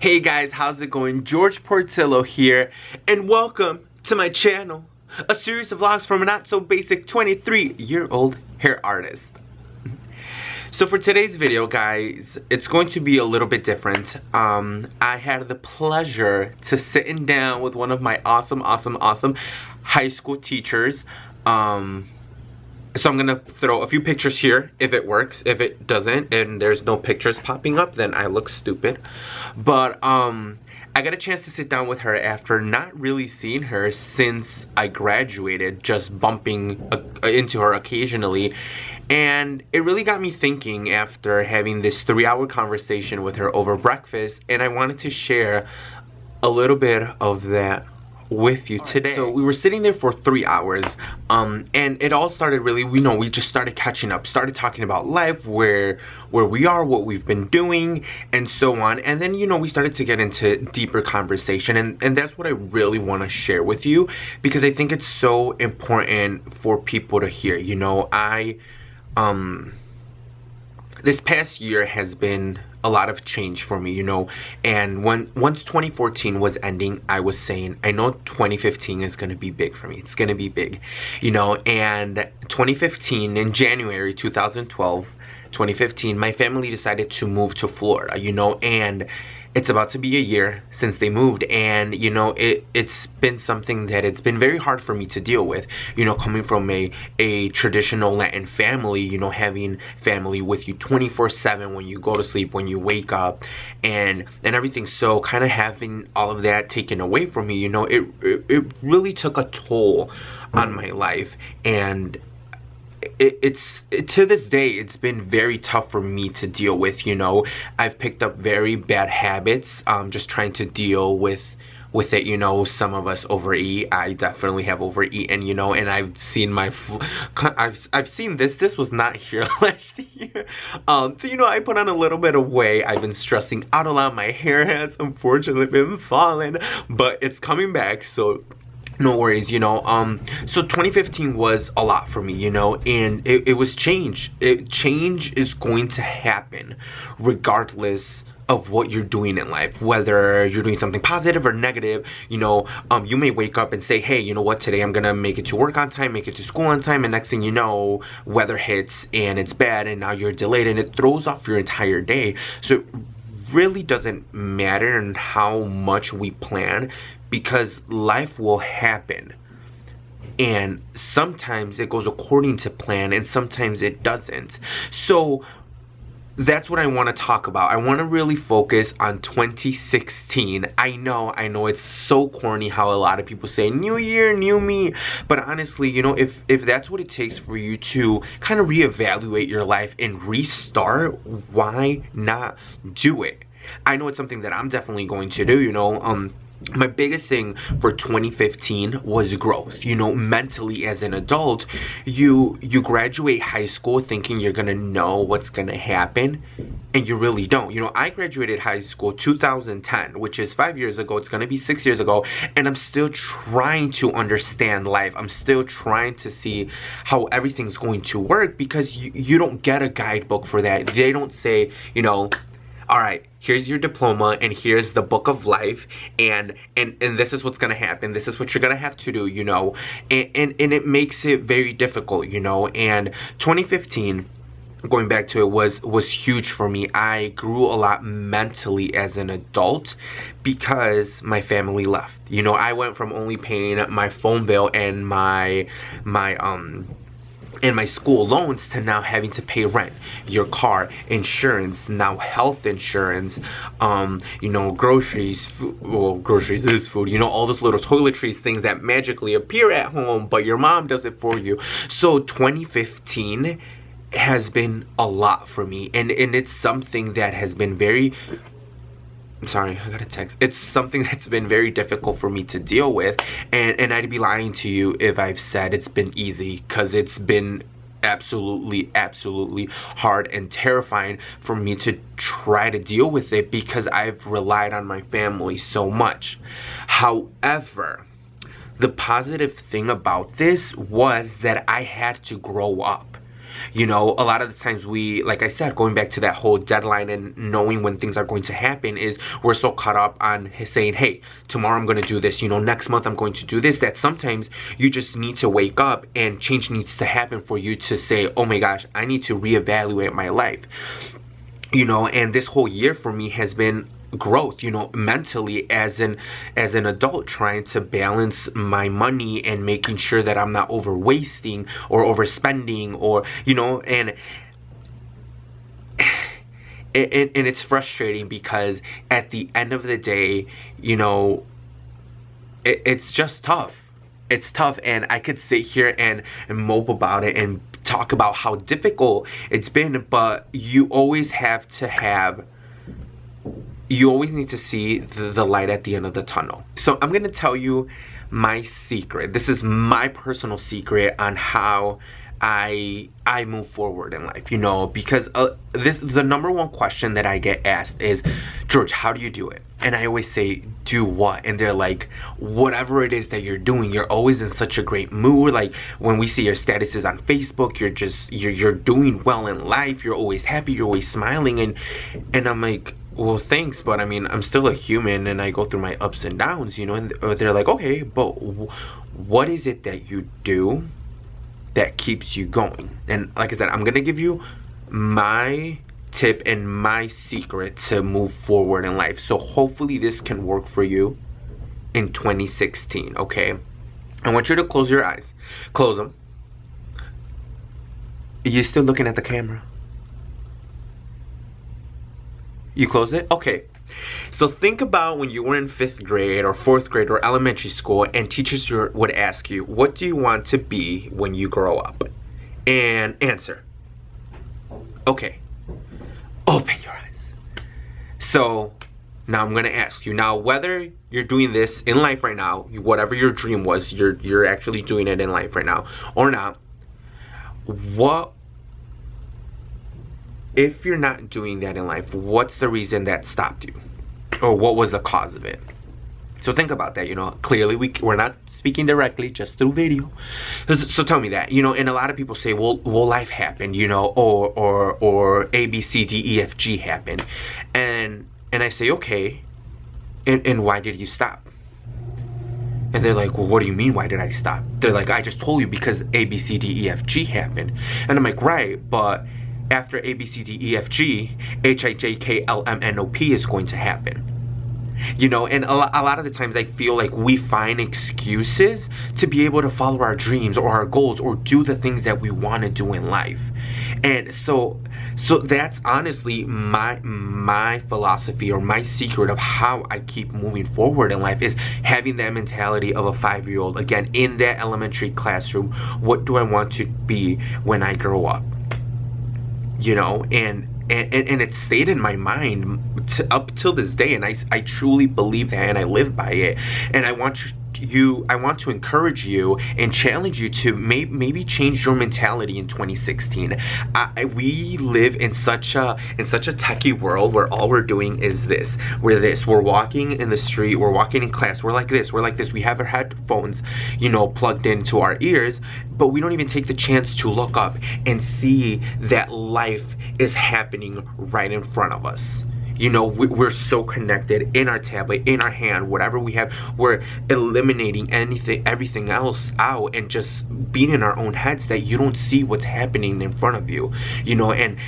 Hey guys, how's it going? George Portillo here, and welcome to my channel, a series of vlogs from a not-so-basic 23-year-old hair artist. So for today's video, guys, it's going to be a little bit different. I had the pleasure to sitting down with one of my awesome high school teachers. So I'm gonna throw a few pictures here if it works. If it doesn't and there's no pictures popping up, then I look stupid. But I got a chance to sit down with her after not really seeing her since I graduated, just bumping into her occasionally. And it really got me thinking after having this 3-hour conversation with her over breakfast, and I wanted to share a little bit of that with you today. So we were sitting there for 3 hours, and it all started really, we just started catching up, started talking about life, where we are, what we've been doing, and so on. And then, we started to get into deeper conversation, and that's what I really want to share with you, because I think it's so important for people to hear. This past year has been a lot of change for me, and once 2014 was ending, I was saying, I know 2015 is going to be big for me. It's going to be big, and 2015, in January 2015, my family decided to move to Florida, and it's about to be a year since they moved, and it's been something that it's been very hard for me to deal with, coming from a traditional Latin family, having family with you 24/7 when you go to sleep, when you wake up, and everything. So kind of having all of that taken away from me, it really took a toll on my life. And to this day, it's been very tough for me to deal with. I've picked up very bad habits, just trying to deal with it. Some of us overeat. I definitely have overeaten, and I've seen I've seen this was not here last year. So I put on a little bit of weight. I've been stressing out a lot. My hair has unfortunately been falling, but it's coming back, so no worries. So 2015 was a lot for me, and it was change. Change is going to happen regardless of what you're doing in life, whether you're doing something positive or negative. You may wake up and say, hey, you know what, today I'm gonna make it to work on time, make it to school on time, and next thing you know, weather hits and it's bad, and now you're delayed, and it throws off your entire day. So it really doesn't matter in how much we plan, because life will happen, and sometimes it goes according to plan and sometimes it doesn't. So that's what I want to talk about. I want to really focus on 2016. I know it's so corny how a lot of people say new year, new me, but honestly, if that's what it takes for you to kind of reevaluate your life and restart, why not do it? I know it's something that I'm definitely going to do. My biggest thing for 2015 was growth. Mentally, as an adult, you graduate high school thinking you're gonna know what's gonna happen, and you really don't. I graduated high school 2010, which is 5 years ago. It's gonna be 6 years ago, and I'm still trying to understand life. I'm still trying to see how everything's going to work, because you don't get a guidebook for that. They don't say, all right, here's your diploma, and here's the book of life, and this is what's gonna happen. This is what you're gonna have to do, and it makes it very difficult, And 2015, going back to it, was huge for me. I grew a lot mentally as an adult because my family left. I went from only paying my phone bill and my school loans to now having to pay rent, your car, insurance, now health insurance, groceries, groceries is food, all those little toiletries, things that magically appear at home, but your mom does it for you. So 2015 has been a lot for me, and it's something that has been very, I'm sorry, I got a text. It's something that's been very difficult for me to deal with, and I'd be lying to you if I've said it's been easy, because it's been absolutely hard and terrifying for me to try to deal with it, because I've relied on my family so much. However, the positive thing about this was that I had to grow up. You know, a lot of the times we, like I said, going back to that whole deadline and knowing when things are going to happen, is we're so caught up on saying, hey, tomorrow I'm going to do this, you know, next month I'm going to do this, that sometimes you just need to wake up and change needs to happen for you to say, oh my gosh, I need to reevaluate my life. You know, and this whole year for me has been growth, you know, mentally as an adult, trying to balance my money and making sure that I'm not over wasting or overspending, or, you know, and it's frustrating because at the end of the day, you know, it's just tough. It's tough, and I could sit here and mope about it and talk about how difficult it's been, but you always have to have, you always need to see the light at the end of the tunnel. So I'm gonna tell you my secret. This is my personal secret on how I move forward in life, you know, because the number one question that I get asked is, George, how do you do it? And I always say, do what? And they're like, whatever it is that you're doing, you're always in such a great mood. Like when we see your statuses on Facebook, you're doing well in life, you're always happy, you're always smiling, and I'm like, well, thanks, but I mean, I'm still a human and I go through my ups and downs, you know. And they're like, okay, but what is it that you do that keeps you going? And like I said, I'm gonna give you my tip and my secret to move forward in life. So hopefully this can work for you in 2016, okay? I want you to close your eyes. Close them. You're still looking at the camera? You closed it? Okay. So think about when you were in 5th grade or 4th grade or elementary school, and teachers would ask you, what do you want to be when you grow up? And answer. Okay. Open your eyes. So now I'm gonna ask you, now whether you're doing this in life right now, whatever your dream was, you're actually doing it in life right now or not, what, if you're not doing that in life, what's the reason that stopped you? Or what was the cause of it? So think about that, you know. Clearly we're not speaking directly, just through video. So tell me that, you know. And a lot of people say, well life happened, you know, or A, B, C, D, E, F, G happened. And I say, okay, and why did you stop? And they're like, well, what do you mean, why did I stop? They're like, I just told you, because A, B, C, D, E, F, G happened. And I'm like, right, but after A, B, C, D, E, F, G, H, I, J, K, L, M, N, O, P is going to happen. You know, and a lot of the times I feel like we find excuses to be able to follow our dreams or our goals or do the things that we want to do in life. And so that's honestly my philosophy, or my secret of how I keep moving forward in life, is having that mentality of a 5-year-old. Again, in that elementary classroom, what do I want to be when I grow up? You know, and it stayed in my mind up till this day, and I truly believe that, and I live by it. And I want to encourage you and challenge you to maybe change your mentality in 2016. We live in such a techie world where all we're doing is this. We're walking in the street, we're walking in class, we're like this, we have our headphones, you know, plugged into our ears, but we don't even take the chance to look up and see that life is happening right in front of us. You know, we're so connected in our tablet, in our hand, whatever we have. We're eliminating everything else out, and just being in our own heads that you don't see what's happening in front of you. You know, and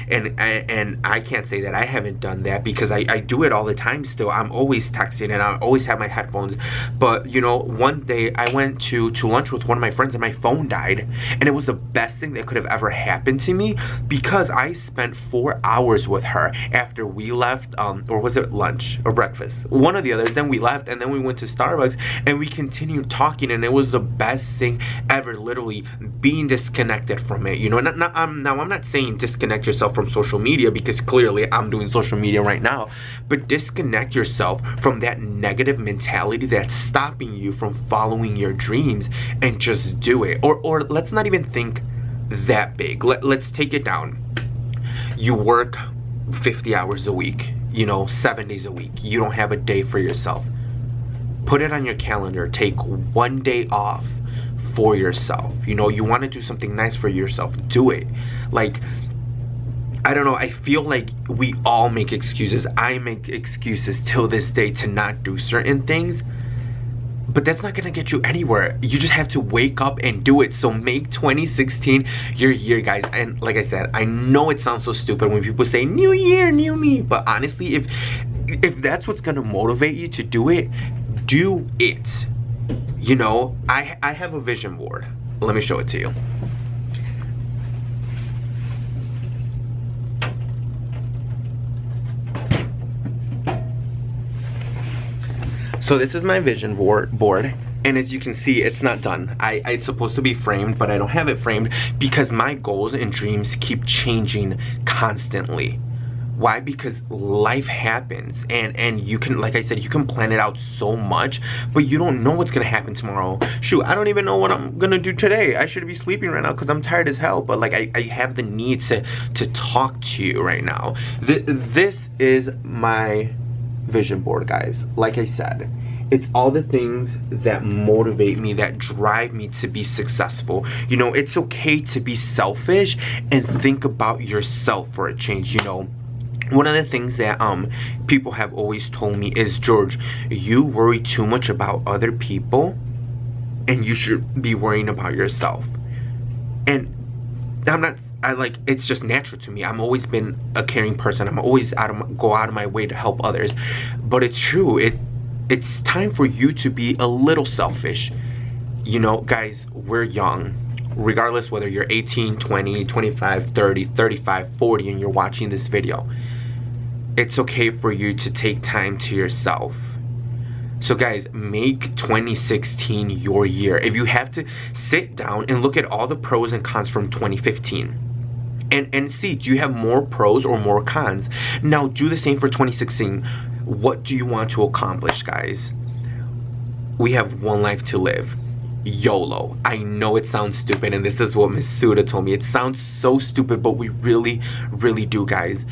I can't say that I haven't done that, because I do it all the time still. I'm always texting and I always have my headphones. But, you know, one day I went to lunch with one of my friends and my phone died. And it was the best thing that could have ever happened to me, because I spent 4 hours with her after we left. Or was it lunch or breakfast? One or the other. Then we left, and then we went to Starbucks, and we continued talking, and it was the best thing ever, literally being disconnected from it. You know, now I'm not saying disconnect yourself from social media, because clearly I'm doing social media right now, but disconnect yourself from that negative mentality that's stopping you from following your dreams, and just do it. Or let's not even think that big. Let's take it down. You work 50 hours a week, you know, 7 days a week. You don't have a day for yourself. Put it on your calendar. Take one day off for yourself. You know, you want to do something nice for yourself, do it. Like, I don't know, I feel like we all make excuses. I make excuses till this day to not do certain things, but that's not gonna get you anywhere. You just have to wake up and do it. So make 2016 your year, guys. And like I said, I know it sounds so stupid when people say new year, new me, but honestly, if that's what's gonna motivate you to do it, do it. You know, I have a vision board. Let me show it to you. So this is my vision board, and as you can see, it's not done. It's supposed to be framed, but I don't have it framed because my goals and dreams keep changing constantly. Why? Because life happens, and you can, like I said, you can plan it out so much, but you don't know what's gonna happen tomorrow. Shoot, I don't even know what I'm gonna do today. I should be sleeping right now because I'm tired as hell, but like I have the need to talk to you right now. This is my vision board, guys. Like I said, it's all the things that motivate me, that drive me to be successful. You know, it's okay to be selfish and think about yourself for a change. You know, one of the things that people have always told me is, George, you worry too much about other people and you should be worrying about yourself. And it's just natural to me. I've always been a caring person. I'm always go out of my way to help others. But it's true. It's time for you to be a little selfish. You know, guys, we're young. Regardless whether you're 18, 20, 25, 30, 35, 40, and you're watching this video, it's okay for you to take time to yourself. So guys, make 2016 your year. If you have to, sit down and look at all the pros and cons from 2015. And see, do you have more pros or more cons? Now do the same for 2016. What do you want to accomplish, guys? We have one life to live. YOLO. I know it sounds stupid, and this is what Miss Suda told me. It sounds so stupid, but we really, really do, guys.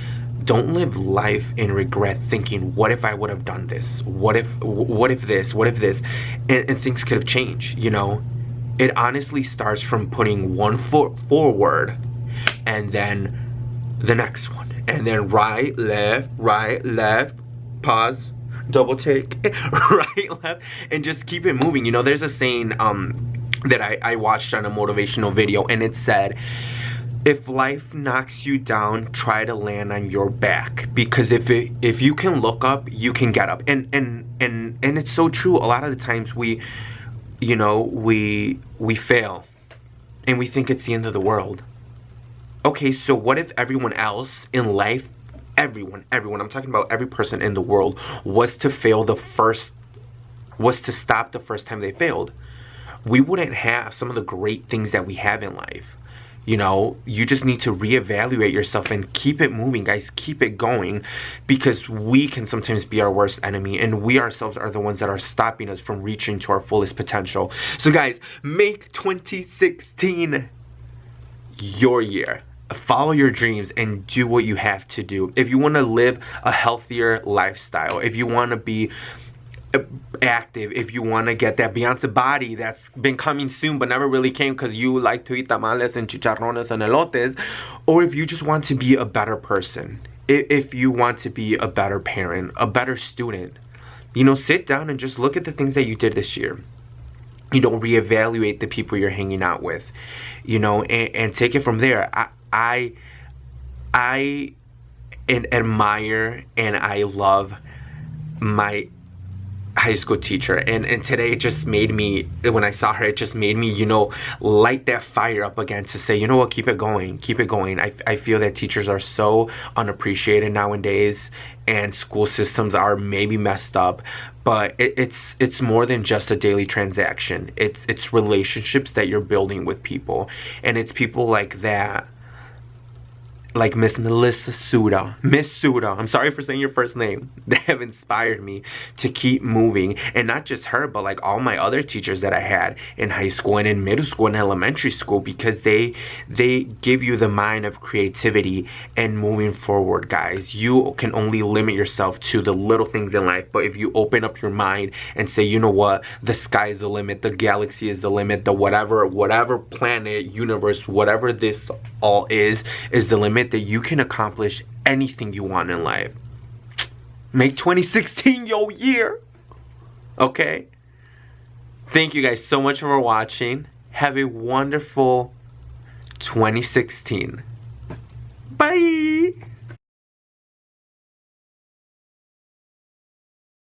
Don't live life in regret thinking, what if I would have done this? What if this? What if this? And things could have changed, you know? It honestly starts from putting one foot forward and then the next one. And then right, left, pause, double take, right, left, and just keep it moving. You know, there's a saying that I watched on a motivational video, and it said, if life knocks you down, try to land on your back, because if you can look up, you can get up. And it's so true. A lot of the times we fail and we think it's the end of the world. Okay, so what if everyone else in life, everyone, I'm talking about every person in the world, was to stop the first time they failed? We wouldn't have some of the great things that we have in life. You know, you just need to reevaluate yourself and keep it moving, guys. Keep it going, because we can sometimes be our worst enemy, and we ourselves are the ones that are stopping us from reaching to our fullest potential. So guys, make 2016 your year. Follow your dreams and do what you have to do. If you want to live a healthier lifestyle, if you want to be active, if you want to get that Beyonce body that's been coming soon but never really came because you like to eat tamales and chicharrones and elotes, or if you just want to be a better person, if you want to be a better parent, a better student, you know, sit down and just look at the things that you did this year. You know, reevaluate the people you're hanging out with, you know, and take it from there. I admire and I love my high school teacher, and today it just made me, when I saw her, it just made me, you know, light that fire up again to say, you know what, keep it going, keep it going. I feel that teachers are so unappreciated nowadays, and school systems are maybe messed up, but it's more than just a daily transaction. It's relationships that you're building with people, and it's people like that like Miss Melissa Suda, Miss Suda, I'm sorry for saying your first name, that have inspired me to keep moving. And not just her, but like all my other teachers that I had in high school and in middle school and elementary school, because they give you the mind of creativity and moving forward, guys. You can only limit yourself to the little things in life, but if you open up your mind and say, you know what, the sky is the limit, the galaxy is the limit, the whatever planet, universe, whatever this all is the limit, that you can accomplish anything you want in life. Make 2016 your year. Okay? Thank you guys so much for watching. Have a wonderful 2016. Bye.